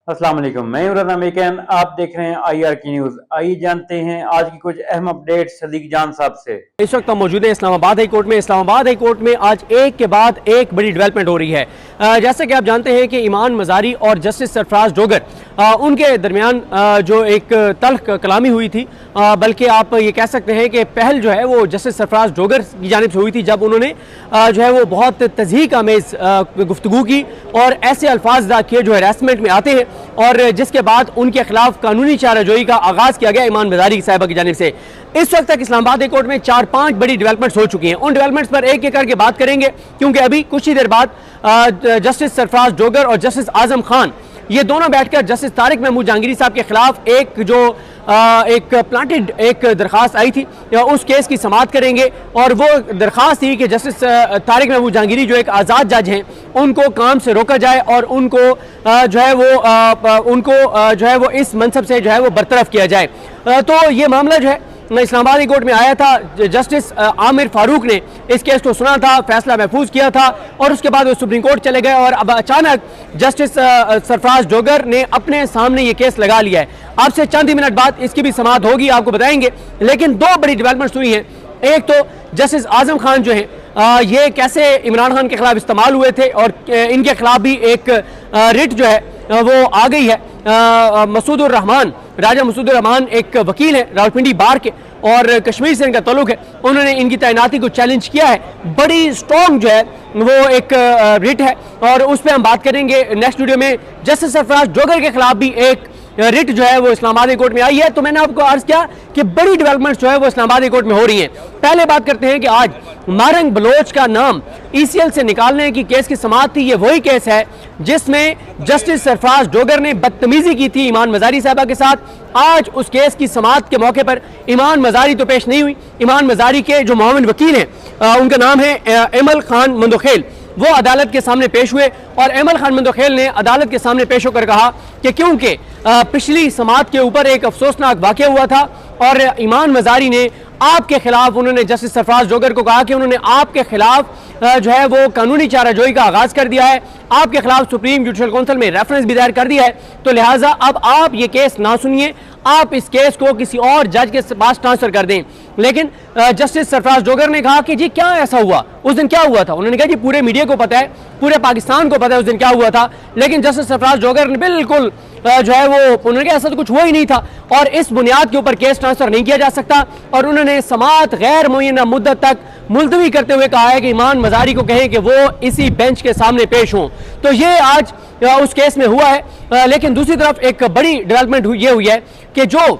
अस्सलाम वालेकुम, मैं इमरान अमेरिकन। आप देख रहे हैं IR की न्यूज। आइए जानते हैं आज की कुछ अहम अपडेट सदीक जान साहब से। इस वक्त हम मौजूद हैं इस्लामाबाद हाई कोर्ट में। इस्लामाबाद हाई कोर्ट में आज एक के बाद एक बड़ी डेवलपमेंट हो रही है। जैसे कि आप जानते हैं कि ईमान मजारी और जस्टिस सरफराज डोगर उनके दरमियान जो एक तल्ख कलामी हुई थी, बल्कि आप ये कह सकते हैं कि पहल जो है वो जस्टिस सरफराज डोगर की जानिब से हुई थी, जब उन्होंने जो है वो बहुत तज़हीक आमेज़ गुफ्तगू की और ऐसे अल्फाज अदा किए जो हरासमेंट में आते हैं, और जिसके बाद उनके खिलाफ कानूनी चाराजोई का आगाज़ किया गया ईमान मजारी साहिबा की जानिब से। इस वक्त तक इस्लामाबाद हाई कोर्ट में 4-5 बड़ी डेवलपमेंट्स हो चुकी हैं। उन डेवलपमेंट्स पर एक एक करके बात करेंगे, क्योंकि अभी कुछ ही देर बाद जस्टिस सरफराज डोगर और जस्टिस आजम खान ये दोनों बैठकर जस्टिस तारिक महमूद जहांगीरी साहब के खिलाफ एक जो एक प्लांटेड एक दरख्वास्त आई थी उस केस की समाअत करेंगे। और वो दरख्वास्त थी कि जस्टिस तारिक महमूद जहांगीरी जो एक आज़ाद जज हैं उनको काम से रोका जाए और उनको जो है वो इस मनसब से जो है वो बरतरफ किया जाए। तो ये मामला जो है इस्लामाबाद हाई कोर्ट में आया था। जस्टिस आमिर फारूक ने इस केस को सुना था, फैसला महफूज किया था, और उसके बाद वो सुप्रीम कोर्ट चले गए और अब अचानक जस्टिस सरफराज डोगर ने अपने सामने ये केस लगा लिया है। आपसे चंद ही मिनट बाद इसकी भी समाअत होगी, आपको बताएंगे। लेकिन दो बड़ी डेवलपमेंट्स हुई हैं। एक तो जस्टिस आजम खान जो है ये कैसे इमरान खान के खिलाफ इस्तेमाल हुए थे, और इनके खिलाफ भी एक रिट जो है वो आ गई है। मसूदुर रहमान, राजा मसूदुर रहमान एक वकील है रावलपिंडी बार के, और कश्मीर से इनका ताल्लुक है। उन्होंने इनकी तैनाती को चैलेंज किया है। बड़ी स्ट्रॉन्ग जो है वो एक रिट है, और उस पर हम बात करेंगे नेक्स्ट वीडियो में। जस्टिस सरफराज डोगर के खिलाफ भी एक रिट जो है वो इस्लामाबाद हाई कोर्ट में आई है। तो मैंने आपको अर्ज किया कि बड़ी डेवलपमेंट्स जो है वो इस्लामाबाद हाई कोर्ट में हो रही हैं। पहले बात करते हैं कि आज मारंग बलोच का नाम ECL से निकालने की केस की समाअत थी। ये वही केस है जिसमें जस्टिस सरफराज डोगर ने बदतमीजी की थी ईमान मजारी साहबा के साथ। आज उस केस की समाअत के मौके पर ईमान मजारी तो पेश नहीं हुई। ईमान मजारी के जो मुआविन वकील हैं उनका नाम है एमल खान मंदोखेल, वो अदालत के सामने पेश हुए, और एमल खान मंदोखेल ने अदालत के सामने पेश होकर कहा कि क्योंकि पिछली समाअत के ऊपर एक अफसोसनाक वाक़या हुआ था और ईमान मजारी ने आपके खिलाफ, उन्होंने जस्टिस सरफराज डोगर को कहा कि उन्होंने आपके खिलाफ जो है वो कानूनी चाराजोई का आगाज कर दिया है, आपके खिलाफ सुप्रीम जुडिशल काउंसिल में रेफरेंस भी दायर कर दिया है, तो लिहाजा अब आप ये केस ना सुनिए, आप इस केस को किसी और जज के पास ट्रांसफर कर दें। लेकिन जस्टिस सरफराज डोगर ने कहा कि जी क्या ऐसा हुआ, उस दिन क्या हुआ था। उन्होंने कहा जी पूरे मीडिया को पता है, पूरे पाकिस्तान को पता है उस दिन क्या हुआ था। लेकिन जस्टिस सरफराज डोगर ने बिल्कुल जो है वो उन्होंने कहा ऐसा तो कुछ हुआ ही नहीं था, और इस बुनियाद के ऊपर केस ट्रांसफर नहीं किया जा सकता। और उन्होंने समाअत गैर मुय्यना मुद्दत तक मुलतवी करते हुए कहा है कि ईमान मजारी को कहें कि वो इसी बेंच के सामने पेश हों। तो ये आज उस केस में हुआ है। लेकिन दूसरी तरफ एक बड़ी डेवलपमेंट ये हुई है कि जो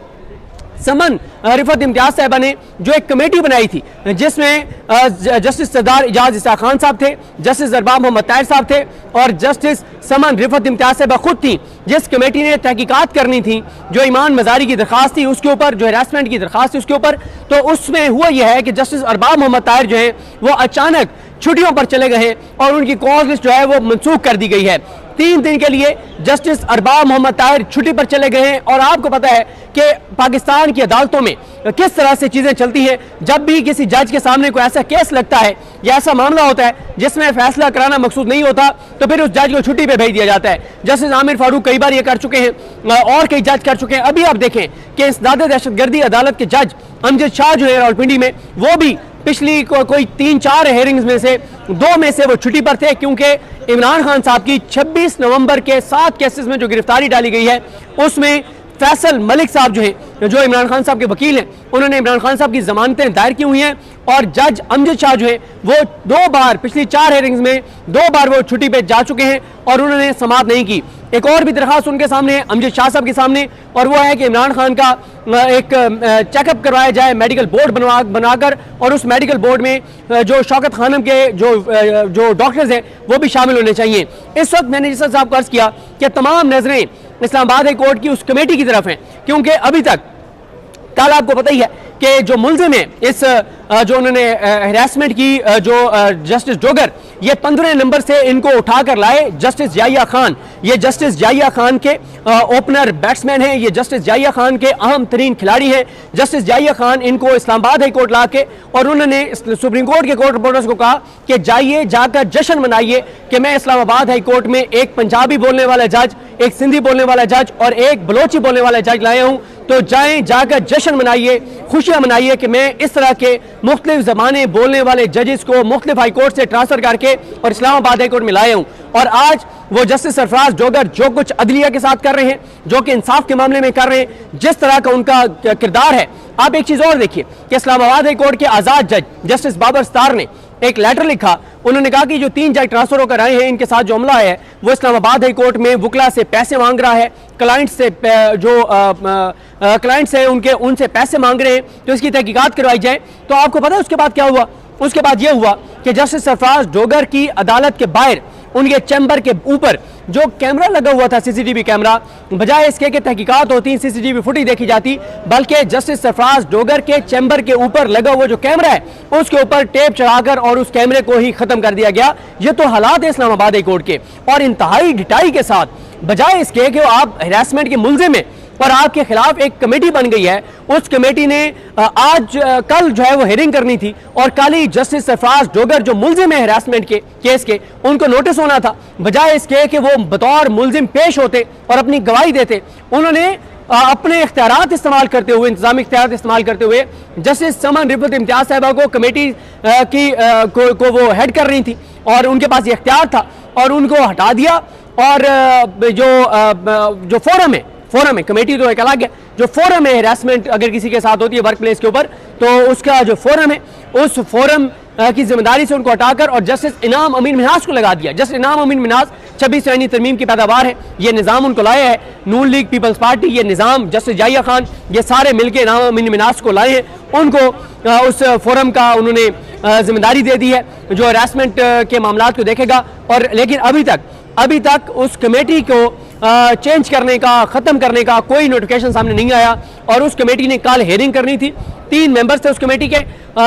समन रिफत इम्तियाज साहबा ने जो एक कमेटी बनाई थी, जिसमें जस्टिस सरदार इजाज इसाक खान साहब थे, जस्टिस अरबाब मोहम्मद ताहिर साहब थे, और जस्टिस समन रिफत इम्तियाज साहबा खुद थी, जिस कमेटी ने तहकीकात करनी थी जो ईमान मजारी की दरख्वास्त थी उसके ऊपर, जो हरासमेंट की दरख्वास्त थी उसके ऊपर। तो उसमें हुआ यह है कि जस्टिस अरबाब मोहम्मद ताहिर जो है वो अचानक छुट्टियों पर चले गए हैं और उनकी कॉज लिस्ट जो है वो मनसूख कर दी गई है। 3 दिन के लिए जस्टिस अरबाब मोहम्मद ताहिर छुट्टी पर चले गए हैं। और आपको पता है कि पाकिस्तान की अदालतों में किस तरह से चीजें चलती हैं। जब भी किसी जज के सामने कोई ऐसा केस लगता है या ऐसा मामला होता है जिसमें फैसला कराना मकसूद नहीं होता, तो फिर उस जज को छुट्टी पे भेज दिया जाता है। जस्टिस आमिर फारूक कई बार ये कर चुके हैं और कई जज कर चुके हैं। अभी आप देखें कि इंसदाद दहशतगर्दी अदालत के जज अमजद शाह जो है रावलपिंडी में, वो भी पिछली कोई 3-4 हेयरिंग्स में से 2 में से वो छुट्टी पर थे, क्योंकि इमरान खान साहब की 26 नवंबर के 7 केसेस में जो गिरफ्तारी डाली गई है उसमें फैसल मलिक साहब जो हैं, जो इमरान खान साहब के वकील हैं, उन्होंने इमरान खान साहब की जमानतें दायर की हुई हैं, और जज अमजद शाह जो है वो 2 बार पिछली 4 हेयरिंग्स में 2 बार वो छुट्टी पे जा चुके हैं और उन्होंने समाअत नहीं की। एक और भी दरखास्त उनके सामने है, अमजद शाह साहब के सामने, और वो है कि इमरान खान का एक चेकअप करवाया जाए मेडिकल बोर्ड बनाकर, और उस मेडिकल बोर्ड में जो शौकत खानम के जो डॉक्टर्स हैं वो भी शामिल होने चाहिए। इस वक्त मैंने जिस साहब को अर्ज किया कि तमाम नजरें इस्लामाबाद हाई कोर्ट की उस कमेटी की तरफ हैं, क्योंकि अभी तक कल आपको पता ही है कि जो मुलजिम है इस जो उन्होंने हरासमेंट की जो जस्टिस डोगर, ये 15 नंबर से इनको उठाकर लाए जस्टिस जाहिया खान। ये जस्टिस जाहिया खान के ओपनर बैट्समैन हैं, ये जस्टिस जाहिया खान के अहम तरीन खिलाड़ी हैं। जस्टिस जाहिया खान इनको इस्लामाबाद हाई कोर्ट ला के और उन्होंने सुप्रीम कोर्ट के कोर्ट रिपोर्टर्स को कहा कि जाइए जाकर जश्न मनाइए कि मैं इस्लामाबाद हाई कोर्ट में एक पंजाबी बोलने वाला जज, एक सिंधी बोलने वाला जज और एक बलोची बोलने वाला जज लाया हूं, तो जाएं जाकर जश्न मनाइए, खुशियां मनाइए कि मैं इस तरह के मुख्तलिफ ज़बानें बोलने वाले जजेस को मुख्तलिफ हाई कोर्ट से ट्रांसफर करके और इस्लामाबाद हाई कोर्ट में लाया हूं। और आज वो जस्टिस सरफराज डोगर जो कुछ अदलिया के साथ कर रहे हैं, जो कि इंसाफ के मामले में कर रहे हैं, जिस तरह का उनका किरदार है, आप एक चीज और देखिए कि इस्लामाबाद हाई कोर्ट के आजाद जज जस्टिस बाबर स्टार ने एक लेटर लिखा। उन्होंने कहा कि जो 3 जज ट्रांसफर होकर आए हैं, इनके साथ जो हमला है वो इस्लामाबाद हाई कोर्ट में वकला से पैसे मांग रहा है, क्लाइंट से जो क्लाइंट्स हैं उनसे पैसे मांग रहे हैं, तो इसकी तहकीकात करवाई जाए। तो आपको पता है उसके बाद क्या हुआ? उसके बाद यह हुआ कि जस्टिस सरफराज डोगर की अदालत के बाहर उनके चैम्बर के ऊपर जो कैमरा लगा हुआ था, सीसीटीवी कैमरा, बजाय इसके कि तहकीकात होती, सीसीटीवी फुटेज देखी जाती, बल्कि जस्टिस सरफराज डोगर के चैम्बर के ऊपर लगा हुआ जो कैमरा है उसके ऊपर टेप चढ़ाकर और उस कैमरे को ही खत्म कर दिया गया। ये तो हालात है इस्लामाबाद हाई कोर्ट के, और इंतहाई ढिठाई के साथ, बजाय इसके कि आप हरासमेंट के मुल्जिम में और आपके खिलाफ एक कमेटी बन गई है, उस कमेटी ने कल जो है वो हेयरिंग करनी थी और कल ही जस्टिस सरफराज डोगर जो मुल्जिम है हरासमेंट के केस के, उनको नोटिस होना था। बजाय इसके कि वो बतौर मुल्जिम पेश होते और अपनी गवाही देते, उन्होंने अपने इख्तियारात इस्तेमाल करते हुए, इंतजामी इख्तियारात इस्तेमाल करते हुए जस्टिस समन रिफत इम्तियाज साहिबा को कमेटी को वो हेड कर रही थी और उनके पास ये इख्तियार था और उनको हटा दिया। और जो फोरम है, कमेटी तो एक अलग है, जो फोरम है हरासमेंट अगर किसी के साथ होती है वर्क प्लेस के ऊपर, तो उसका जो फोरम है उस फोरम की जिम्मेदारी से उनको हटाकर और जस्टिस इनाम अमीन मिन्हाज को लगा दिया। जस्टिस इनाम अमीन मिन्हाज 26 आईनी तरमीम की पैदावार है, ये निज़ाम उनको लाया है, नून लीग पीपल्स पार्टी, ये निज़ाम जस्टिस जाहिया खान, ये सारे मिलकर इनाम अमीन मिन्हाज को लाए हैं, उनको उस फोरम का उन्होंने जिम्मेदारी दे दी है जो हरासमेंट के मामला को देखेगा। और लेकिन अभी तक उस कमेटी को चेंज करने का, ख़त्म करने का कोई नोटिफिकेशन सामने नहीं आया। और उस कमेटी ने कल हेयरिंग करनी थी, 3 मेंबर्स थे उस कमेटी के,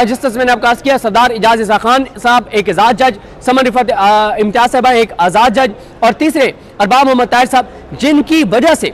जिस तरह मैंने आपको किया, सरदार इजाज इसा खान साहब एक आज़ाद जज, समन रिफत इम्तियाज साहबा एक आज़ाद जज, और तीसरे अरबाब मोहम्मद ताहिर साहब, जिनकी वजह से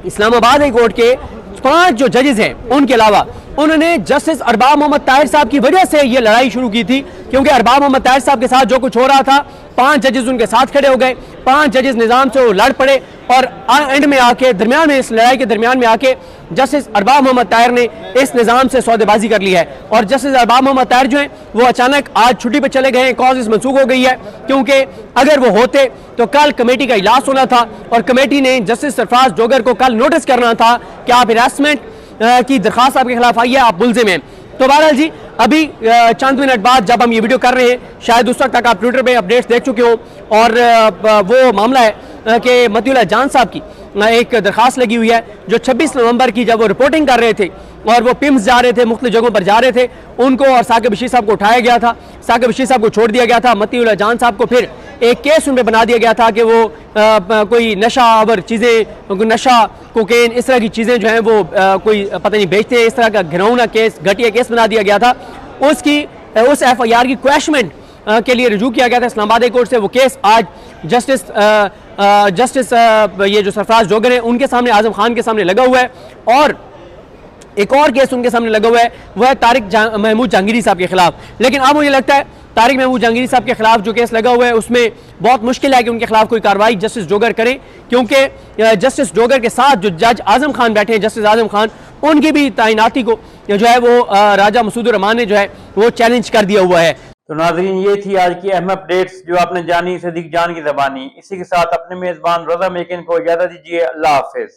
इस्लामाबाद हाई कोर्ट के 5 जो जजेस हैं उनके अलावा उन्होंने जस्टिस अरबाब मोहम्मद ताहिर साहब की वजह से ये लड़ाई शुरू की थी, क्योंकि अरबाब मोहम्मद ताहिर साहब के साथ जो कुछ हो रहा था, 5 जजेस उनके साथ खड़े हो गए, 5 जजेस निज़ाम से वो लड़ पड़े और एंड में आके दरमियान में, इस लड़ाई के दरमियान में आके जस्टिस अरबाब मोहम्मद ताहिर ने इस निज़ाम से सौदेबाजी कर ली है। और जस्टिस अरबाब मोहम्मद ताहिर जो हैं वो अचानक आज छुट्टी पर चले गए हैं, कॉज मनसूख हो गई है, क्योंकि अगर वो होते तो कल कमेटी का इजलास होना था और कमेटी ने जस्टिस सरफराज डोगर को कल नोटिस करना था कि आप हरासमेंट की दरखास्त आपके खिलाफ आई है, आप मुल्जिम हैं। तो बहरहाल जी, अभी चंद मिनट बाद जब हम ये वीडियो कर रहे हैं, शायद उस वक्त तक आप ट्विटर पे अपडेट्स देख चुके हो, और वो मामला है कि मतीउल्लाह जान साहब की एक दरखास्त लगी हुई है, जो 26 नवंबर की जब वो रिपोर्टिंग कर रहे थे और वो पिम्स जा रहे थे, मुख्तलिफ जगहों पर जा रहे थे, उनको और साकिब बशीर साहब को उठाया गया था, साकिब बशीर साहब को छोड़ दिया गया था, मतीउल्लाह जान साहब को फिर एक केस उन पर बना दिया गया था कि वो कोई नशा आवर चीज़ें, नशा कोकेन, इस तरह की चीज़ें जो हैं वो कोई पता नहीं बेचते हैं, इस तरह का घिनौना केस, घटिया केस बना दिया गया था। उस FIR की क्वैशमेंट के लिए रजू किया गया था इस्लामाबाद हाई कोर्ट से। वो केस आज जस्टिस ये जो सरफराज डोगर हैं उनके सामने, आजम खान के सामने लगा हुआ है, और एक और केस उनके सामने लगा हुआ है, वह है तारिक महमूद जहांगीरी साहब के खिलाफ। लेकिन अब मुझे लगता है तारिक महमूद जहांगीरी साहब के खिलाफ जो केस लगा हुआ है उसमें बहुत मुश्किल है कि उनके खिलाफ कोई कार्रवाई जस्टिस डोगर करें, क्योंकि जस्टिस डोगर के साथ जो जज आजम खान बैठे हैं, जस्टिस आजम खान, उनकी भी तैनाती को जो है वो राजा मसूदुर रहमान ने जो है वो चैलेंज कर दिया हुआ है। तो नाज़रीन, ये थी आज की अहम अपडेट्स जो आपने जानी सदीक जान की ज़बानी। इसी के साथ अपने मेज़बान रज़ा मेकिन को इजाज़त दीजिए। अल्लाह हाफ़िज़।